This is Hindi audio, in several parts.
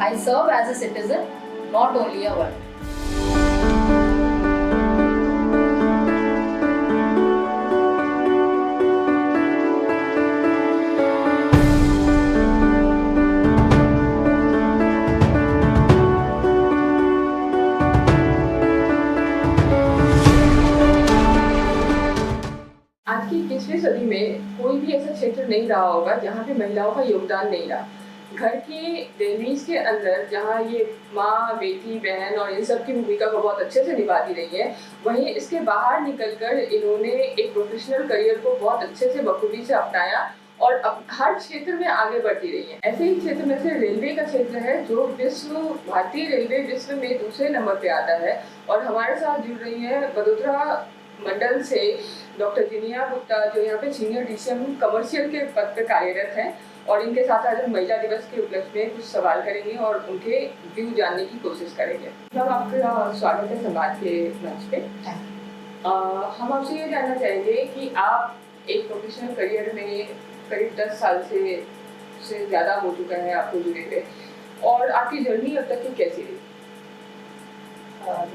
I serve as a citizen, not only a worker. आज की 21वीं सदी में कोई भी ऐसा क्षेत्र नहीं रहा होगा जहाँ पे महिलाओं का योगदान नहीं रहा। घर की दहलीज के अंदर जहाँ ये माँ, बेटी, बहन और इन सब की भूमिका को बहुत अच्छे से निभाती रही है, वहीं इसके बाहर निकलकर इन्होंने एक प्रोफेशनल करियर को बहुत अच्छे से बखूबी से अपनाया और अब हर क्षेत्र में आगे बढ़ती रही है। ऐसे ही क्षेत्र में से रेलवे का क्षेत्र है, जो भारतीय रेलवे विश्व में दूसरे नंबर पे आता है। और हमारे साथ जुड़ रही है वडोदरा मंडल से डॉक्टर जिनिया गुप्ता, जो यहाँ पे सीनियर डीसीएम कमर्शियल के पद पे कार्यरत हैं, और इनके साथ आज हम महिला दिवस के उपलक्ष्य में कुछ सवाल करेंगे और उनके व्यू जानने की कोशिश करेंगे। मैम, आपका स्वागत है संवाद के मंच पे। हम आपसे ये जानना चाहेंगे कि आप एक प्रोफेशनल करियर में करीब 10 साल से ज़्यादा हो चुका है आपको जुड़े हुए, और आपकी जर्नी अब तक की कैसी रही?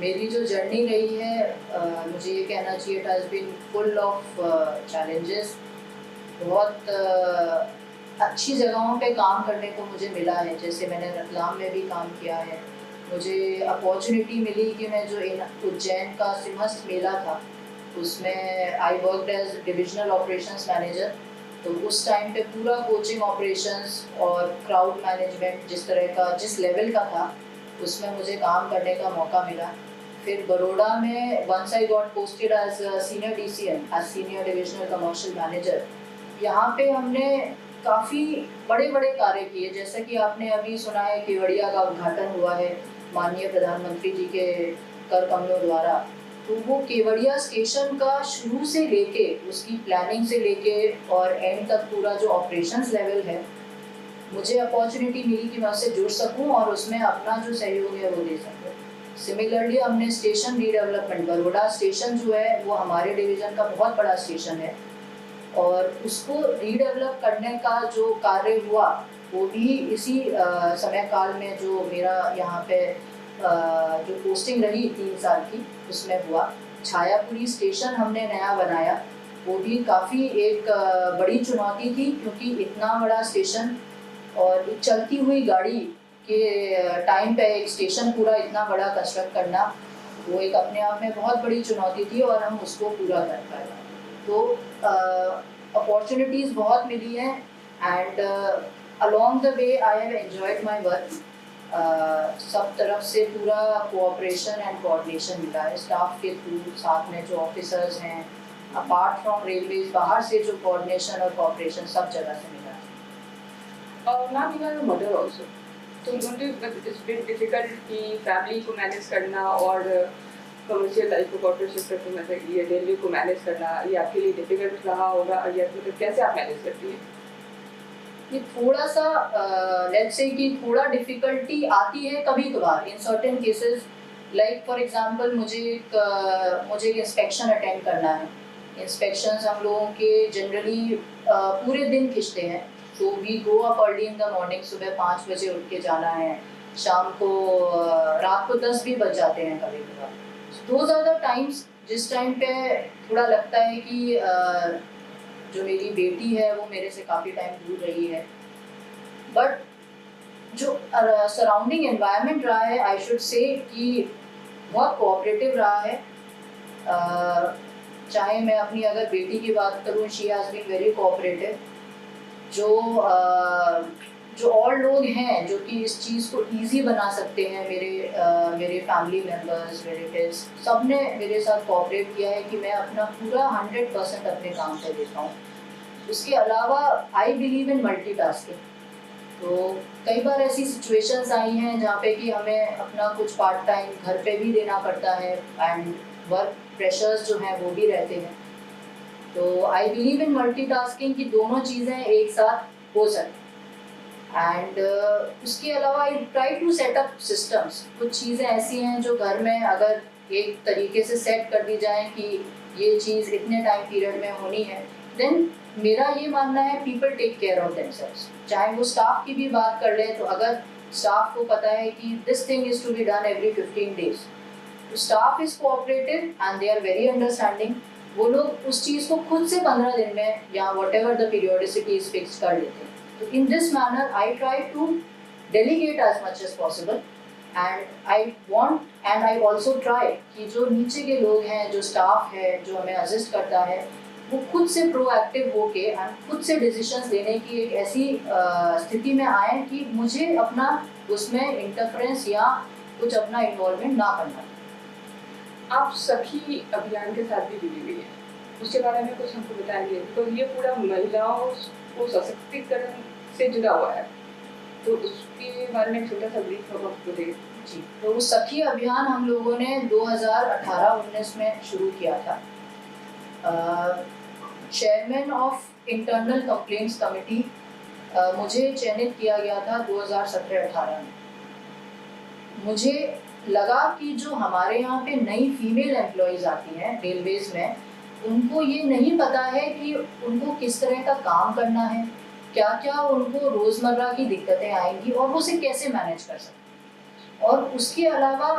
मेरी जो जर्नी रही है, मुझे ये कहना चाहिए, it has been full of challenges. बहुत अच्छी जगहों पे काम करने को मुझे मिला है, जैसे मैंने रतलाम में भी काम किया है। मुझे अपॉर्चुनिटी मिली कि मैं जो उज्जैन का सिंहस्थ मेला था, उसमें I worked as divisional operations manager. तो उस टाइम पे पूरा कोचिंग ऑपरेशंस और क्राउड मैनेजमेंट जिस लेवल का था, उसमें मुझे काम करने का मौका मिला। फिर बड़ौदा में once I got posted as senior DCM, as senior divisional commercial manager. यहाँ पे हमने काफ़ी बड़े बड़े कार्य किए, जैसा कि आपने अभी सुना है केवड़िया का उद्घाटन हुआ है माननीय प्रधानमंत्री जी के कर कमलों द्वारा। तो वो केवड़िया स्टेशन का शुरू से लेके, उसकी प्लानिंग से लेके और एंड तक पूरा जो ऑपरेशंस लेवल है, मुझे अपॉर्चुनिटी मिली कि मैं उससे जुड़ सकूं और उसमें अपना जो सहयोग है वो दे सकूं। सिमिलरली हमने स्टेशन रीडेवलपमेंट, बड़ौदा स्टेशन जो है वो हमारे डिवीज़न का बहुत बड़ा स्टेशन है, और उसको रीडेवलप करने का जो कार्य हुआ वो भी इसी समय काल में जो मेरा यहाँ पे जो पोस्टिंग रही 3 साल की, उसमें हुआ। छायापुरी स्टेशन हमने नया बनाया, वो भी काफ़ी एक बड़ी चुनौती थी, क्योंकि इतना बड़ा स्टेशन और एक चलती हुई गाड़ी के टाइम पे एक स्टेशन पूरा इतना बड़ा कंस्ट्रक्ट करना, वो एक अपने आप में बहुत बड़ी चुनौती थी, और हम उसको पूरा कर पाए। तो अपॉर्चुनिटीज़ बहुत मिली हैं, and along the way I have enjoyed my work. सब तरफ से पूरा कोऑपरेशन एंड कोऑर्डिनेशन मिला है स्टाफ के थ्रू, साथ में जो ऑफिसर्स हैं, अपार्ट फ्रॉम रेलवेज, बाहर से जो कोऑर्डिनेशन और कोऑपरेशन सब जगह से मिला है। Now you are a mother also, so don't you, it's been difficult कि फैमिली को मैनेज करना और कमर्शियल लाइफ को, कॉर्पोरेट सेक्टर को, मतलब ये रेलवे को मैनेज करना, ये आपके लिए डिफिकल्ट रहा होगा, या मतलब कैसे आप मैनेज करती हैं? ये थोड़ा सा लेट्स से कि थोड़ा डिफ़िकल्टी आती है कभी कभार in certain cases. Like for example मुझे एक इंस्पेक्शन अटेंड करना है। इंस्पेक्शंस हम लोगों के जनरली पूरे दिन खिंचते हैं, तो we go up early in the morning, सुबह 5 बजे उठ के जाना है, शाम को रात को 10 भी बज जाते हैं कभी कभार। दोज आर द टाइम्स जिस टाइम पे थोड़ा लगता है कि जो मेरी बेटी है वो मेरे से काफ़ी टाइम दूर रही है, बट जो सराउंडिंग एनवायरनमेंट रहा है, आई शुड से कि बहुत कोऑपरेटिव रहा है। चाहे मैं अपनी अगर बेटी की बात करूँ, she has been very cooperative. जो और लोग हैं जो कि इस चीज़ को ईजी बना सकते हैं, मेरे फैमिली मेम्बर्स, रिलेटिव्स, सब ने मेरे साथ कोऑपरेट किया है कि मैं अपना पूरा 100% अपने काम पे देता हूँ। उसके अलावा आई बिलीव इन मल्टीटास्किंग। तो कई बार ऐसी सिचुएशंस आई हैं जहाँ पे कि हमें अपना कुछ पार्ट टाइम घर पे भी देना पड़ता है, एंड वर्क प्रेशर्स जो हैं वो भी रहते हैं। तो आई बिलीव इन मल्टीटास्किंग कि दोनों चीज़ें एक साथ हो सकती। एंड उसके अलावा I try to set up systems. कुछ चीज़ें ऐसी हैं जो घर में अगर एक तरीके से सेट कर दी जाए कि ये चीज़ इतने टाइम पीरियड में होनी है, देन मेरा ये मानना है people take care of themselves. चाहे वो स्टाफ की भी बात कर ले, तो अगर स्टाफ को पता है कि this thing is to be done every 15 days। Staff is cooperative and they are very understanding. वो लोग उस चीज़ को खुद से 15 दिन में या whatever the periodicity is fix कर लेते हैं। तो in this manner I try to delegate as much as possible and I want and I also try कि जो नीचे के लोग हैं, जो स्टाफ है, जो हमें असिस्ट करता है, वो खुद से प्रोएक्टिव होके एंड खुद से डिसीजंस लेने की एक ऐसी स्थिति में आए कि मुझे अपना उसमें इंटरफेरेंस या कुछ अपना इन्वॉल्वमेंट ना करना। आप सखी अभियान के साथ भी जुड़ी हुई हैं, उसके बारे में कुछ हमको बताएंगे? तो ये पूरा महिलाओं को सशक्तिकरण से जुड़ा हुआ है, तो उसके बारे में छोटा सा ब्रीफ हम आपको दें। जी, तो वो सखी अभियान हम लोगों ने 2018-19 में शुरू किया था। Chairman of internal complaints committee मुझे चयनित किया गया था 2017-18 में। मुझे लगा कि जो हमारे यहाँ पे नई फीमेल एम्प्लॉयज़ आती हैं रेलवेज़ में, उनको ये नहीं पता है कि उनको किस तरह का काम करना है, क्या क्या उनको रोज़मर्रा की दिक्कतें आएंगी और वो उसे कैसे मैनेज कर सकते हैं, और उसके अलावा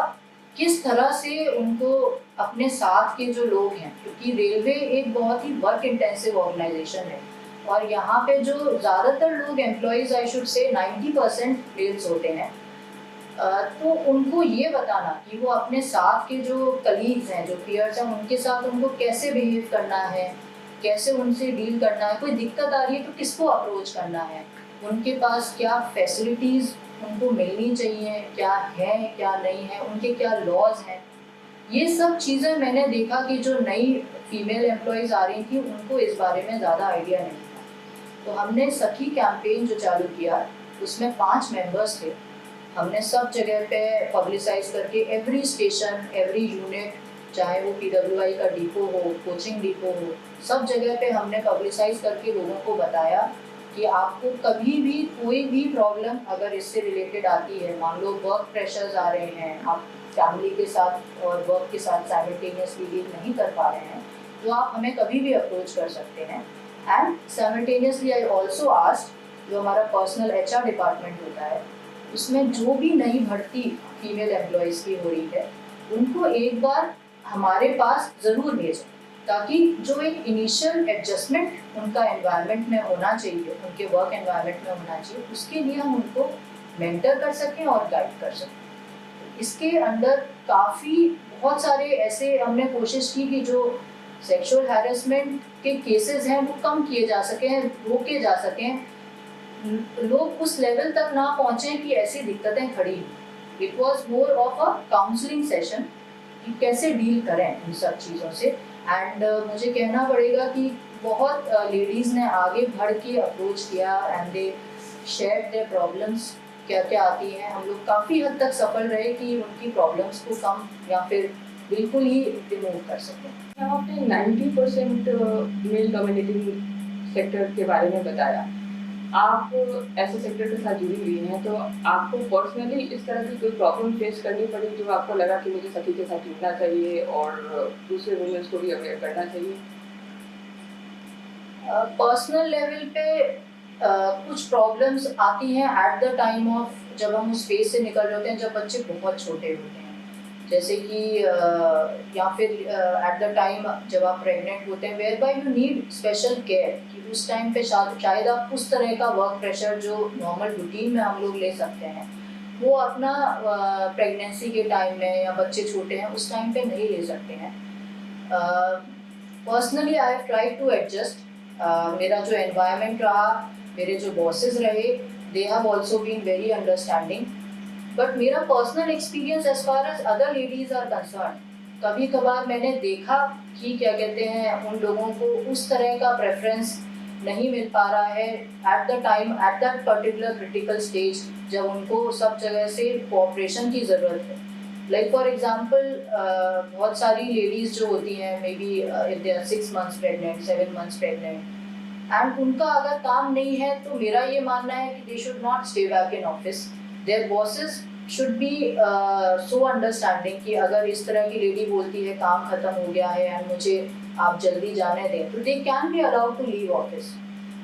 किस तरह से उनको अपने साथ के जो लोग हैं, क्योंकि रेलवे एक बहुत ही वर्क इंटेंसिव ऑर्गेनाइजेशन है और यहाँ पे जो ज़्यादातर लोग employees, I should say 90% mails होते हैं। तो उनको ये बताना कि वो अपने साथ के जो कलीग्स हैं, जो पीयर्स हैं, उनके साथ उनको कैसे बिहेव करना है, कैसे उनसे डील करना है, कोई दिक्कत आ रही है तो किसको अप्रोच करना है, उनके पास क्या फैसिलिटीज़ उनको मिलनी चाहिए, क्या है क्या नहीं है, उनके क्या लॉज हैं। ये सब चीज़ें मैंने देखा कि जो नई फीमेल एम्प्लॉयज़ आ रही थी उनको इस बारे में ज़्यादा आइडिया नहीं था। तो हमने सखी कैंपेन जो चालू किया, उसमें 5 मेंबर्स थे। हमने सब जगह पे पब्लिसाइज करके एवरी स्टेशन, एवरी यूनिट, चाहे वो PWI का डिपो हो, कोचिंग डिपो हो, सब जगह पे हमने पब्लिसाइज करके लोगों को बताया कि आपको कभी भी कोई भी प्रॉब्लम अगर इससे रिलेटेड आती है, मान लो वर्क प्रेशर्स आ रहे हैं, आप फैमिली के साथ और वर्क के साथ साइमल्टेनियसली डील नहीं कर पा रहे हैं, तो आप हमें कभी भी अप्रोच कर सकते हैं। And simultaneously I also asked, जो हमारा पर्सनल HR डिपार्टमेंट होता है, उसमें जो भी नई भर्ती फीमेल एम्प्लॉयज़ की हो रही है, उनको एक बार हमारे पास ज़रूर भेजें, ताकि जो एक इनिशियल एडजस्टमेंट उनका एनवायरनमेंट में होना चाहिए, उनके वर्क एनवायरनमेंट में होना चाहिए, उसके लिए हम उनको मेंटर कर सकें और गाइड कर सकें। इसके अंदर बहुत सारे ऐसे हमने कोशिश की कि जो सेक्सुअल हैरेसमेंट के केसेस हैं वो कम किए जा सकें, रोके जा सकें, लोग उस लेवल तक ना पहुँचे कि ऐसी दिक्कतें खड़ी हों। It was more of a counselling session कि कैसे डील करें इन सब चीज़ों से। एंड मुझे कहना पड़ेगा कि बहुत लेडीज़ ने आगे बढ़ के अप्रोच किया and they share their problems, क्या क्या आती हैं। हम लोग काफ़ी हद तक सफल रहे कि उनकी प्रॉब्लम्स को कम या फिर बिल्कुल ही रिमूव कर सकें। आपने 90% मेल कम्युनिटी सेक्टर के बारे में बताया। आप ऐसे सेक्टर के साथ जुड़ी हुई हैं, तो आपको पर्सनली इस तरह की कोई प्रॉब्लम फेस करनी पड़ी जो आपको लगा कि मुझे सखी के साथ जुड़ना चाहिए और दूसरे वुमेन्स को भी अवेयर करना चाहिए? पर्सनल लेवल पे कुछ प्रॉब्लम्स आती हैं एट द टाइम ऑफ, जब हम उस फेज से निकल रहे होते हैं जब बच्चे बहुत छोटे होते हैं, जैसे कि या फिर एट द टाइम जब आप प्रेग्नेंट होते हैं, whereby you need special care, कि उस टाइम पे शायद आप उस तरह का वर्क प्रेशर जो नॉर्मल रूटीन में हम लोग ले सकते हैं, वो अपना प्रेगनेंसी के टाइम में या बच्चे छोटे हैं उस टाइम पे नहीं ले सकते हैं। Personally I have tried to adjust. मेरा जो एनवायरनमेंट रहा, मेरे जो बॉसेस रहे, they have also been very understanding. But मेरा personal experience as far as other ladies are concern, कभी कभार मैंने देखा कि क्या कहते हैं, उन लोगों को उस तरह का प्रेफरेंस नहीं मिल पा रहा है at the time, at that particular critical stage, जब उनको सब जगह से कोऑपरेशन की ज़रूरत है। लाइक फॉर एग्जांपल, बहुत सारी लेडीज़ जो होती हैं, maybe if they are 6 months pregnant, 7 months pregnant, and उनका अगर काम नहीं है, तो मेरा ये मानना है कि they should not stay back in office. Their bosses should be so understanding कि अगर इस तरह की लेडी बोलती है काम खत्म हो गया है एंड मुझे आप जल्दी जाने दें, तो they can be allowed to leave office.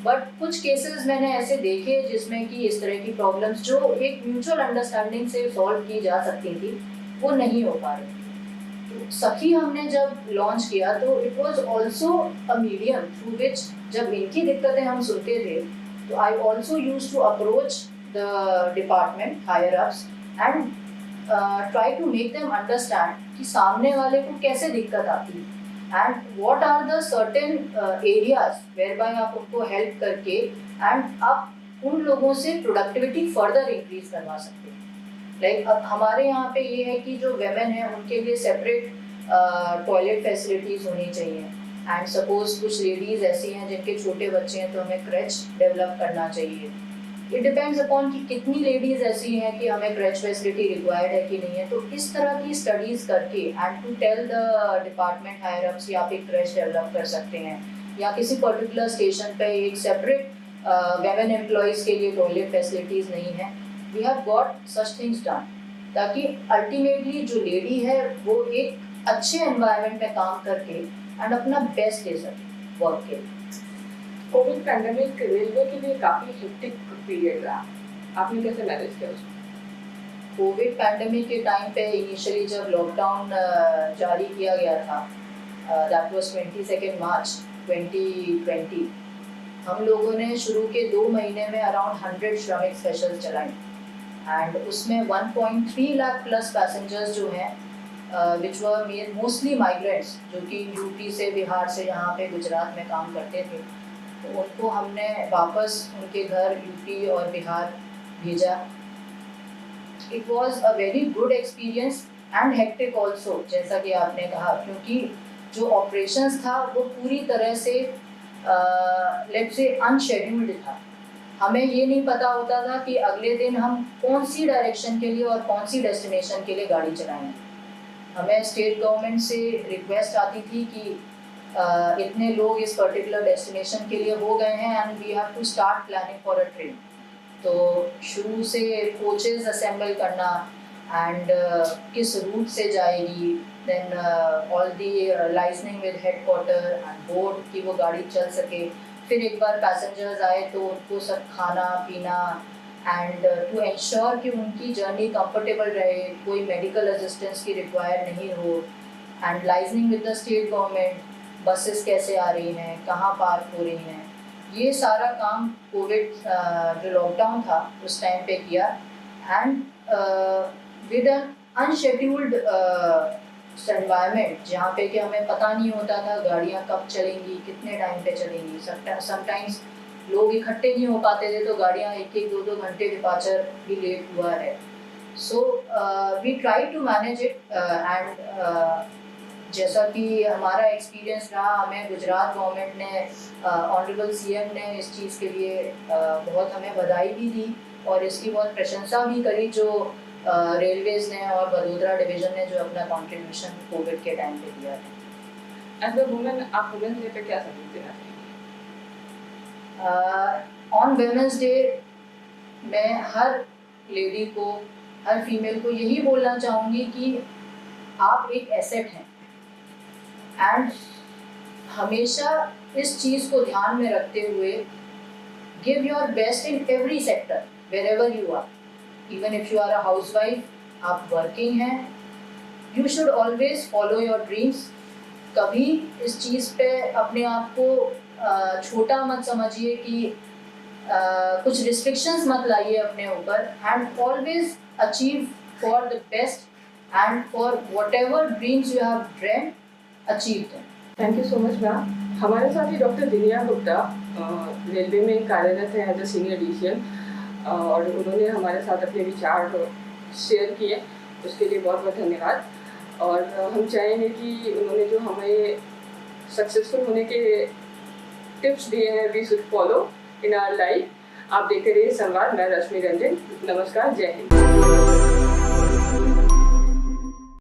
But कुछ केसेस मैंने ऐसे देखे जिसमें कि इस तरह की प्रॉब्लम्स जो एक म्यूचुअल अंडरस्टैंडिंग से सॉल्व की जा सकती थी वो नहीं हो पा रही थी। सखी हमने जब लॉन्च किया तो it was also a medium through which जब इनकी दिक्कतें हम सुनते थे तो I also used to approach the department higher ups and try to make them understand कि सामने वाले को कैसे दिक्कत आती है and what are the certain areas whereby आप उनको हेल्प करके एंड आप उन लोगों से प्रोडक्टिविटी फर्दर इंक्रीज करवा सकते हैं। लाइक अब हमारे यहाँ पे ये है कि जो वेमेन है उनके लिए सेपरेट टॉयलेट फैसिलिटीज़ होनी चाहिए एंड सपोज कुछ लेडीज़ ऐसी हैं जिनके छोटे बच्चे हैं तो हमें क्रच डेवलप करना चाहिए। इट डिपेंड्स अपॉन कि कितनी लेडीज़ ऐसी हैं कि हमें क्रच फैसिलिटी रिक्वायर्ड है कि नहीं है। तो इस तरह की स्टडीज़ करके and to tell the department higher ups कि आप एक क्रच डेवलप कर सकते हैं या किसी पर्टिकुलर स्टेशन पे एक सेपरेट वेमेन एम्प्लॉयज़ के लिए टॉयलेट फैसिलिटीज़ नहीं है। We have got such things done ताकि अल्टीमेटली जो लेडी है वो एक अच्छे एनवायरनमेंट में काम करके एंड अपना बेस्ट दे सके वर्क के लिए। कोविड पैंडेमिक रेलवे के लिए काफ़ी हेक्टिक पीरियड रहा, आपने कैसे मैनेज किया उसको? कोविड पैंडेमिक के टाइम पे इनिशियली जब लॉकडाउन जारी किया गया था दैट वाज 22 मार्च 2020, हम लोगों ने शुरू के 2 महीने में अराउंड 100 श्रमिक स्पेशल चलाई एंड उसमें 1.3 लाख प्लस पैसेंजर्स जो हैं विच वर मोस्टली माइग्रेंट्स जो कि यूपी से बिहार से यहाँ पे गुजरात में काम करते थे, तो उनको हमने वापस उनके घर यूपी और बिहार भेजा। It was a very good experience and hectic also जैसा कि आपने कहा, क्योंकि जो ऑपरेशंस था वो पूरी तरह से लेट्स से अनशेड्यूल्ड था। हमें ये नहीं पता होता था कि अगले दिन हम कौन सी डायरेक्शन के लिए और कौन सी डेस्टिनेशन के लिए गाड़ी चलाएंगे। हमें स्टेट गवर्नमेंट से रिक्वेस्ट आती थी कि इतने लोग इस पर्टिकुलर डेस्टिनेशन के लिए हो गए हैं and we have to start planning for a train. तो शुरू से कोचेस असेंबल करना एंड किस रूट से जाएगी, then all the liaisoning with headquarter and board कि वो गाड़ी चल सके। फिर एक बार पैसेंजर्स आए तो उनको सब खाना पीना एंड टू एंश्योर कि उनकी जर्नी कंफर्टेबल रहे, कोई मेडिकल असिस्टेंस की रिक्वायर नहीं हो and liaisoning with the state government, buses कैसे आ रही हैं, कहाँ पार्क हो रही हैं, ये सारा काम कोविड जो लॉकडाउन था उस टाइम पे किया and with an unscheduled environment जहाँ पे कि हमें पता नहीं होता था गाड़ियाँ कब चलेंगी, कितने टाइम पे चलेंगी। समटाइम्स लोग इकट्ठे नहीं हो पाते थे तो गाड़ियाँ 1-2 घंटे डिपार्चर भी लेट हुआ है। So we try to manage it and जैसा कि हमारा एक्सपीरियंस रहा, हमें गुजरात गवर्नमेंट ने ऑनरेबल सीएम ने इस चीज़ के लिए बहुत हमें बधाई भी दी और इसकी बहुत प्रशंसा भी करी जो रेलवेज़ ने और बड़ोदरा डिवीज़न ने जो अपना कंट्रीब्यूशन कोविड के टाइम पे दिया था। एज अ वुमेन आप वुमेन्स डे पे क्या संदेश देना चाहिए? ऑन वुमेन्स डे मैं हर लेडी को, हर फीमेल को यही बोलना चाहूँगी कि आप एक एसेट हैं एंड हमेशा इस चीज़ को ध्यान में रखते हुए give your best in every sector wherever you are. Even if you are a housewife, आप वर्किंग हैं, you should always follow your dreams. कभी इस चीज़ पे अपने आप को छोटा मत समझिए कि कुछ रिस्ट्रिक्शंस मत लाइए अपने ऊपर and always achieve for the best and for what ever dreams you have dreamed achieve them. Thank you so much ma'am. हमारे साथ ही डॉक्टर दिनिया गुप्ता रेलवे में कार्यरत है एज अ सीनियर डीसीएम और उन्होंने हमारे साथ अपने विचार शेयर किए, उसके लिए बहुत बहुत धन्यवाद। और हम चाहेंगे कि उन्होंने जो हमें सक्सेसफुल होने के टिप्स दिए हैं we should follow in our life. आप देखते रहिए संवाद। मैं रश्मि रंजन, नमस्कार, जय हिंद।